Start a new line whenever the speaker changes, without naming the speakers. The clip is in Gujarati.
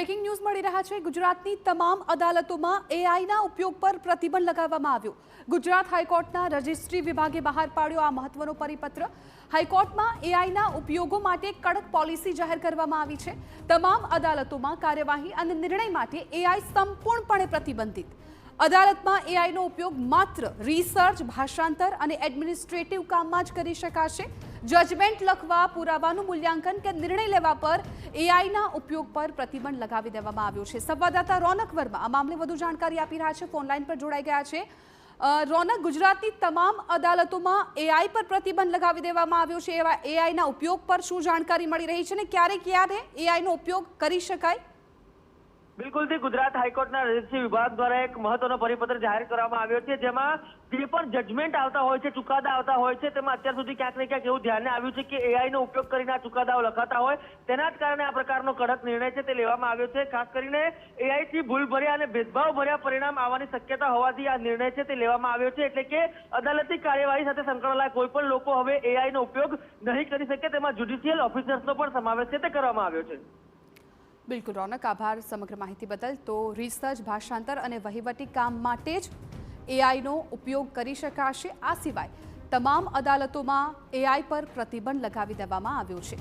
બ્રેકિંગ ન્યૂઝ મળી રહ્યા છે। ગુજરાતની તમામ અદાલતોમાં એઆઈના ઉપયોગ પર પ્રતિબંધ લગાવવામાં આવ્યો। ગુજરાત હાઈકોર્ટના રજિસ્ટ્રી વિભાગે બહાર પાડ્યો આ મહત્વનો પરિપત્ર। હાઈકોર્ટમાં એઆઈના ઉપયોગો માટે કડક પોલિસી જાહેર કરવામાં આવી છે। તમામ અદાલતોમાં કાર્યવાહી અને નિર્ણય માટે એઆઈ સંપૂર્ણપણે પ્રતિબંધિત। અદાલતમાં એઆઈનો ઉપયોગ માત્ર રિસર્ચ, ભાષાંતર અને એડમિનિસ્ટ્રેટિવ કામમાં જ કરી શકાશે। જજમેન્ટ લખવા, પુરાવાનું મૂલ્યાંકન કે નિર્ણય લેવા પર એઆઈના ઉપયોગ પર પ્રતિબંધ લગાવી દેવામાં આવ્યો છે। સંવાદદાતા રોનક વર્મા આ મામલે વધુ જાણકારી આપી રહ્યા છે, ફોનલાઈન પર જોડાઈ ગયા છે। રોનક, ગુજરાતની તમામ અદાલતોમાં એઆઈ પર પ્રતિબંધ લગાવી દેવામાં આવ્યો છે। એવા એઆઈના ઉપયોગ પર શું જાણકારી મળી રહી છે અને ક્યારે એઆઈનો ઉપયોગ કરી શકાય?
બિલકુલ થી ગુજરાત હાઈકોર્ટના રજિસ્ટ્રી વિભાગ દ્વારા એક મહત્વનો પરિપત્ર જાહેર કરવામાં આવ્યો છે, જેમાં જે પણ જજમેન્ટ આવતા હોય છે, ચુકાદા આવતા હોય છે, તેમાં અત્યાર સુધી ક્યાંક ને ક્યાંક એવું ધ્યાને આવ્યું છે કે એઆઈનો ઉપયોગ કરીને આ ચુકાદાઓ લખાતા હોય, તેના જ કારણે આ પ્રકારનો કડક નિર્ણય છે તે લેવામાં આવ્યો છે। ખાસ કરીને એઆઈથી ભૂલભર્યા અને ભેદભાવભર્યા પરિણામ આવવાની શક્યતા હોવાથી આ નિર્ણય છે તે લેવામાં આવ્યો છે। એટલે કે અદાલતની કાર્યવાહી સાથે સંકળાયેલા કોઈ પણ લોકો હવે એઆઈનો ઉપયોગ નહીં કરી શકે, તેમાં જ્યુડિશિયલ ઓફિસર્સનો પણ સમાવેશ છે તે કરવામાં આવ્યો છે।
બિલકુલ રોનક, આભાર સમગ્ર માહિતી બદલ। તો રિસર્ચ, ભાષાંતર અને વહીવટી કામ માટે જ એઆઈનો ઉપયોગ કરી શકાશે। આ સિવાય તમામ અદાલતોમાં એઆઈ પર પ્રતિબંધ લગાવી દેવામાં આવ્યો છે।